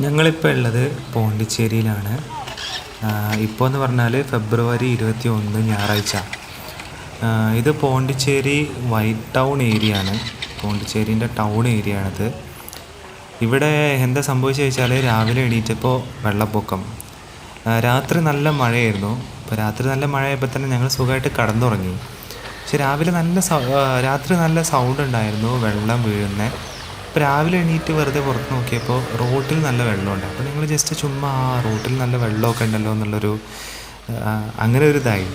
ഞങ്ങളിപ്പോൾ ഉള്ളത് പോണ്ടിച്ചേരിയിലാണ്. ഇപ്പോൾ എന്ന് പറഞ്ഞാൽ ഫെബ്രുവരി 21 ഞായറാഴ്ച. ഇത് പോണ്ടിച്ചേരി വൈറ്റ് ടൗൺ ഏരിയ ആണ്. പോണ്ടിച്ചേരീൻ്റെ ടൗൺ ഏരിയ ആണിത്. ഇവിടെ എന്താ സംഭവിച്ചത് വെച്ചാൽ രാവിലെ എണീറ്റപ്പോൾ വെള്ളപ്പൊക്കം. രാത്രി നല്ല മഴയായിരുന്നു. അപ്പോൾ രാത്രി നല്ല മഴയായപ്പോൾ തന്നെ ഞങ്ങൾ സുഖമായിട്ട് കിടന്നുറങ്ങി. പക്ഷെ രാത്രി നല്ല സൗണ്ട് ഉണ്ടായിരുന്നു, വെള്ളം വീഴുന്നത്. അപ്പോൾ രാവിലെ എണീറ്റ് വെറുതെ പുറത്ത് നോക്കിയപ്പോൾ റോട്ടിൽ നല്ല വെള്ളമുണ്ട്. അപ്പോൾ ഞങ്ങൾ ജസ്റ്റ് ചുമ്മാ റോട്ടിൽ നല്ല വെള്ളമൊക്കെ ഉണ്ടല്ലോ എന്നുള്ളൊരു അങ്ങനെ ഒരു ഇതായി.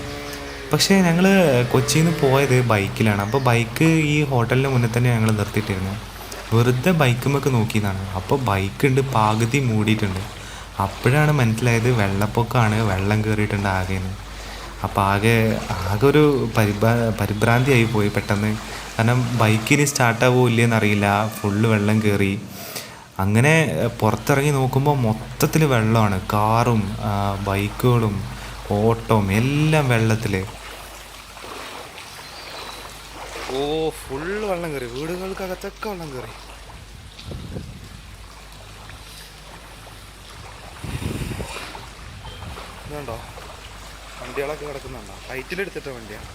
പക്ഷേ ഞങ്ങൾ കൊച്ചിയിൽ നിന്ന് പോയത് ബൈക്കിലാണ്. അപ്പോൾ ബൈക്ക് ഈ ഹോട്ടലിൻ്റെ മുന്നിൽ തന്നെ ഞങ്ങൾ നിർത്തിയിട്ടിരുന്നു. വെറുതെ ബൈക്കുമൊക്കെ നോക്കിയതാണ്. അപ്പോൾ ബൈക്കുണ്ട് പകുതി മൂടിയിട്ടുണ്ട്. അപ്പോഴാണ് മനസ്സിലായത് വെള്ളപ്പൊക്കമാണ്, വെള്ളം കയറിയിട്ടുണ്ട് ആകെയെന്ന്. അപ്പോൾ ആകെ ഒരു പരിഭ്രാന്തിയായി പോയി പെട്ടെന്ന്. കാരണം ബൈക്കിന് സ്റ്റാർട്ടാവോ ഇല്ലയെന്ന് അറിയില്ല, ഫുള്ള് വെള്ളം കയറി. അങ്ങനെ പുറത്തിറങ്ങി നോക്കുമ്പോൾ മൊത്തത്തിൽ വെള്ളമാണ്. കാറും ബൈക്കുകളും ഓട്ടോയും എല്ലാം വെള്ളത്തിൽ. ഫുള്ള് വെള്ളം കയറി, വീടുകൾക്കകത്തൊക്കെ വെള്ളം കയറി. ഇതുണ്ടോ വണ്ടികളൊക്കെ കിടക്കുന്നുണ്ടോ? ഹൈറ്റിലെടുത്തിട്ട വണ്ടിയാണ്.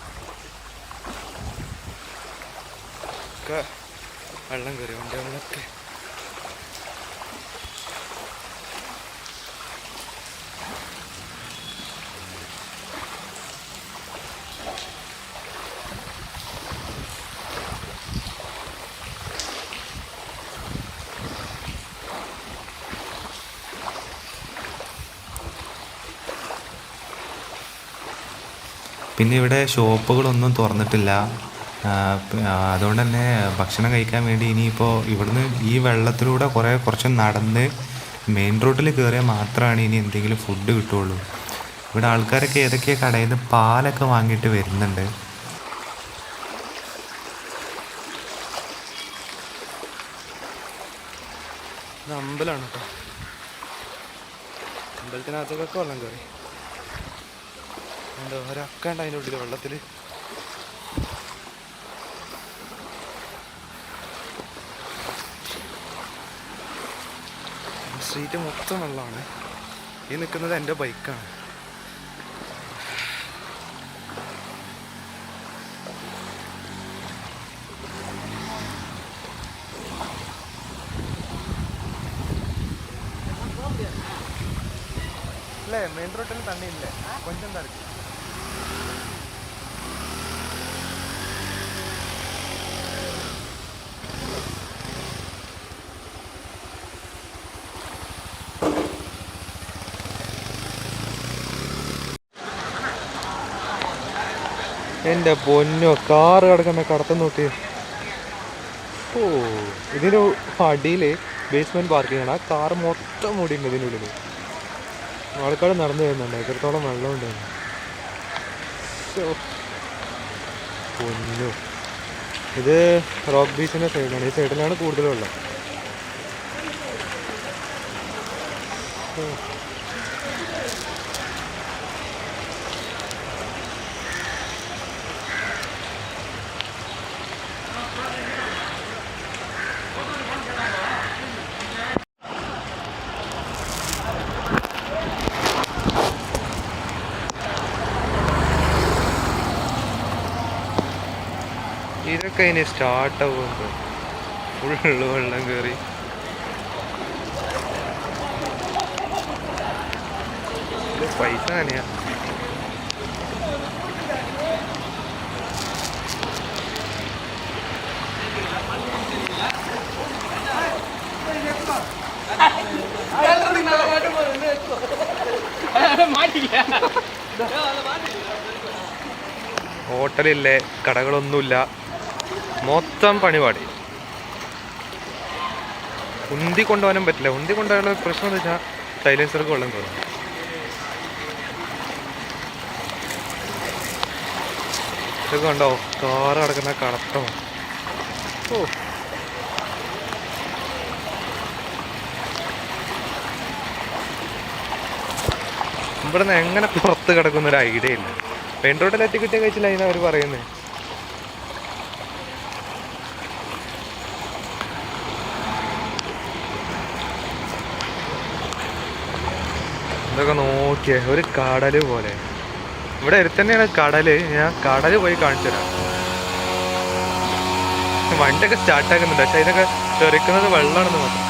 ഒക്കെ വെള്ളം കയറി വണ്ടികളിലൊക്കെ. പിന്നെ ഇവിടെ ഷോപ്പുകളൊന്നും തുറന്നിട്ടില്ല. അതുകൊണ്ട് തന്നെ ഭക്ഷണം കഴിക്കാൻ വേണ്ടി ഇനിയിപ്പോൾ ഇവിടുന്ന് ഈ വെള്ളത്തിലൂടെ കുറച്ച് നടന്ന് മെയിൻ റോഡിൽ കയറിയാൽ മാത്രമാണ് ഇനി എന്തെങ്കിലും ഫുഡ് കിട്ടുകയുള്ളൂ. ഇവിടെ ആൾക്കാരൊക്കെ ഏതൊക്കെയോ കടയിൽ നിന്ന് പാലൊക്കെ വാങ്ങിയിട്ട് വരുന്നുണ്ട്. ഇത് അമ്പലമാണ് കേട്ടോ. അമ്പലത്തിനകത്തൊക്കെ വെള്ളം കയറി. ഒരൊക്കെ ഉണ്ട് അതിൻ്റെ ഉള്ളിൽ വെള്ളത്തിൽ. സ്ട്രീറ്റ് മൊത്തം വെള്ളമാണ്. ഈ നിൽക്കുന്നത് എൻ്റെ ബൈക്കാണ്. അല്ലേ മെയിൻ റോഡിൽ തന്നെ ഇല്ലേ കൊഞ്ചം തരച്ച്. എൻ്റെ പൊന്നോ, കാറ് കിടക്കുന്ന കടത്തം നോക്കി. ഇതിന് അടിയിൽ ബേസ്മെൻറ്റ് പാർക്കിംഗ് ആണ്. ആ കാറ് മൊത്തം മൂടിയുണ്ട് ഇതിനുള്ളിൽ. ആൾക്കാർ നടന്നു വരുന്നുണ്ട്, എത്രത്തോളം വെള്ളമുണ്ടായിരുന്നു. പൊന്നു, ഇത് റോക്ക് ബീച്ചിൻ്റെ സൈഡിലാണ്. ഈ സൈഡിലാണ് കൂടുതൽ വെള്ളം. ഇതൊക്കെ ഇനി സ്റ്റാർട്ടാവുമ്പോൾ ഫുള്ള് വെള്ളം കയറി. പൈസ തന്നെയാ. ഹോട്ടലില്ലേ, കടകളൊന്നുമില്ല, മൊത്തം പണിപാടി. ഉന്തി കൊണ്ടുപോകാനും പറ്റില്ല. ഉന്തി കൊണ്ടുപോകാനുള്ള പ്രശ്നം എന്ന് വെച്ചാൽ സൈലൻസർക്ക് വെള്ളം കയറും. ഇതൊക്കെ കണ്ടോ, കാറ് കിടക്കുന്ന കടത്തം. ഇവിടെ നിന്ന് എങ്ങനെ പുറത്ത് കിടക്കുന്നൊരു ഐഡിയ ഇല്ല. മെയിൻ റോഡിൽ എത്തിക്കിട്ടിയ കഴിച്ചില്ല അതിനാണ് അവർ പറയുന്നത്. ഇതൊക്കെ നോക്കിയേ, ഒരു കടല് പോലെ. ഇവിടെ അടുത്ത് തന്നെയാണ് കടല്. ഞാൻ കടല് പോയി കാണിച്ചു തരാം. വണ്ടിയൊക്കെ സ്റ്റാർട്ടാക്കുന്നുണ്ട്, പക്ഷെ അതിനൊക്കെ തെറിക്കുന്നത് വെള്ളമാണെന്ന് മാത്രം.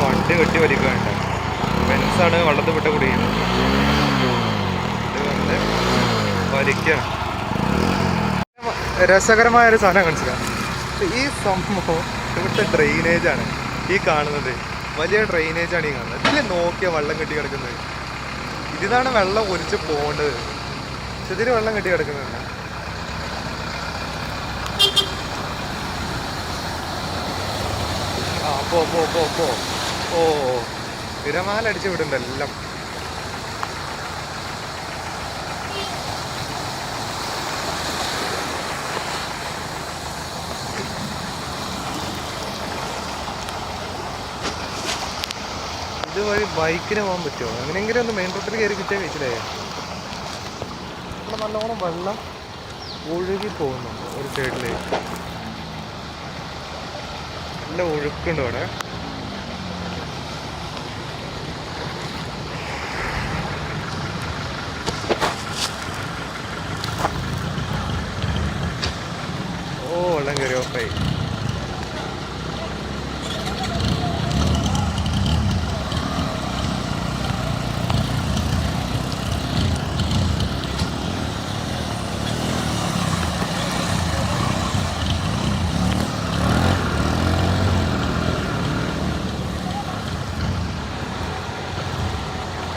വണ്ടി കെട്ടി വലിക്കാനുണ്ട്. ഫെൻസാണ് വെള്ളത്തിൽ വിട്ട് കുടിക്കുന്നത്. ഇത് വലിക്കണം. രസകരമായൊരു സാധനം കാണിച്ചില്ല. ഈ സംഭവം ഇവിടുത്തെ ഡ്രെയിനേജാണ് ഈ കാണുന്നത്. വലിയ ഡ്രെയിനേജാണ് ഈ കാണുന്നത്. ഇതിൽ നോക്കിയ വെള്ളം കെട്ടി കിടക്കുന്നത്. ഇതിനാണ് വെള്ളം ഒലിച്ച് പോകേണ്ടത്, പക്ഷെ ഇതിന് വെള്ളം കെട്ടി കിടക്കുന്നുണ്ട്. ആ പോ പോ പോ പോ. ഓ, തിരമാലടിച്ച് വിടുന്നുണ്ട് എല്ലാം. ഇതുവഴി ബൈക്കിന് പോകാൻ പറ്റുമോ? അങ്ങനെയെങ്കിലും ഒന്ന് മെയിൻ റോഡിൽ കയറി കിട്ടിയാൽ കഴിച്ചില്ലേ. ഇവിടെ നല്ലോണം വെള്ളം ഒഴുകി പോകുന്നുണ്ട് ഒരു സൈഡില്. നല്ല ഒഴുക്കുണ്ട് അവിടെ. ഓ, വെള്ളം കയറി ഓഫായി.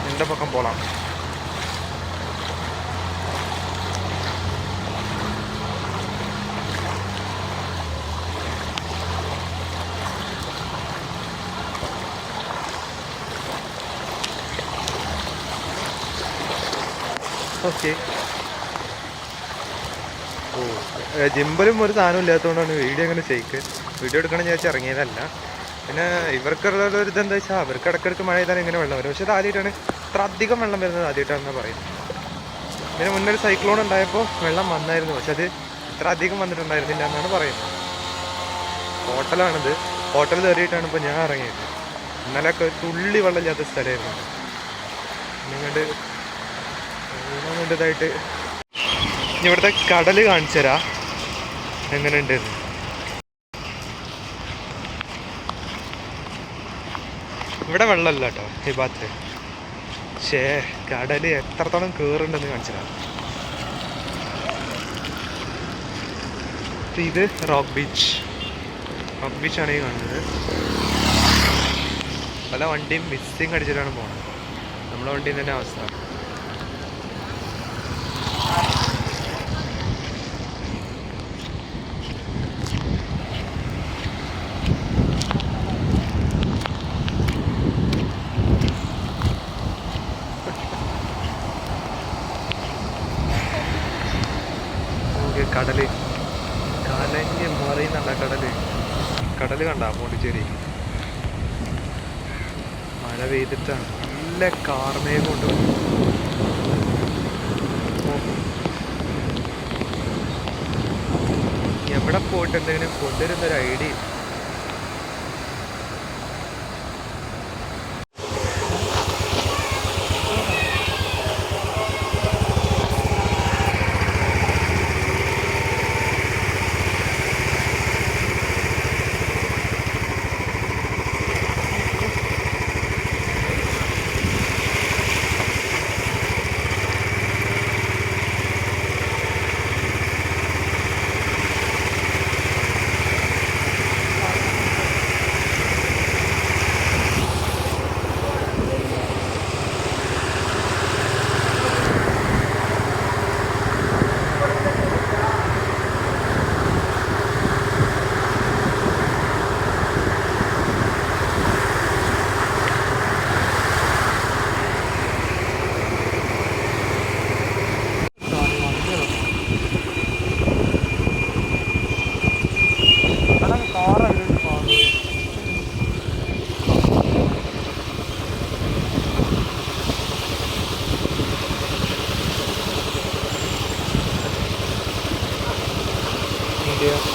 എൻ്റെ പക്കം പോകலாம். ഓക്കെ. ഓ, ജിമ്പലും ഒരു സാധനം ഇല്ലാത്തതുകൊണ്ടാണ് വീഡിയോ അങ്ങനെ വീഡിയോ എടുക്കണം ഞാൻ ഇറങ്ങിയതല്ല. പിന്നെ ഇവർക്കുള്ള ഒരു ഇതെന്താ വെച്ചാൽ അവർക്ക് ഇടയ്ക്കിടയ്ക്ക് മഴ ചെയ്താൽ ഇങ്ങനെ വെള്ളം വരും. പക്ഷെ ഇത് ആദ്യമായിട്ടാണ് ഇത്ര അധികം വെള്ളം വരുന്നത്, ആദ്യമായിട്ടാണെന്ന് പറയുന്നത്. ഇതിന് മുന്നേ ഒരു സൈക്ലോൺ ഉണ്ടായപ്പോൾ വെള്ളം വന്നായിരുന്നു, പക്ഷെ അത് ഇത്ര അധികം വന്നിട്ടുണ്ടായിരുന്നില്ല എന്നാണ് പറയുന്നത്. ഹോട്ടലാണിത്. ഹോട്ടൽ കയറിയിട്ടാണ് ഇപ്പോൾ ഞാൻ ഇറങ്ങിയത്. ഇന്നലെയൊക്കെ ഒരു തുള്ളി വെള്ളമില്ലാത്ത സ്ഥലമായിരുന്നു. നിങ്ങളുടെ ഇതായിട്ട് ഇവിടുത്തെ കടൽ കാണിച്ചു തരാം എങ്ങനെയുണ്ട്. ഇവിടെ വെള്ളമല്ല കേട്ടോ ഈ ഭാഗത്ത്, പക്ഷേ കടൽ എത്രത്തോളം കയറുണ്ടെന്ന് കാണിച്ചു തരാം. ഇത് റോക്ക് ബീച്ചാണ് ഈ കാണുന്നത്. പല വണ്ടിയും മിസ്സിങ് അടിച്ചിട്ടാണ് പോകുന്നത്. നമ്മളെ വണ്ടിയിൽ തന്നെ അവസ്ഥ. കടല് കലങ്ങി മറിയുന്നുണ്ട. കടല് കണ്ട പോണ്ടിച്ചേരി മഴ പെയ്തിട്ടാണ്. നല്ല കാർമേഘം കൊണ്ട് എവിടെ പോയിട്ട് എന്തെങ്കിലും കൊണ്ടുവരുന്നൊരു ഐഡിയ. ചെയ്യാം.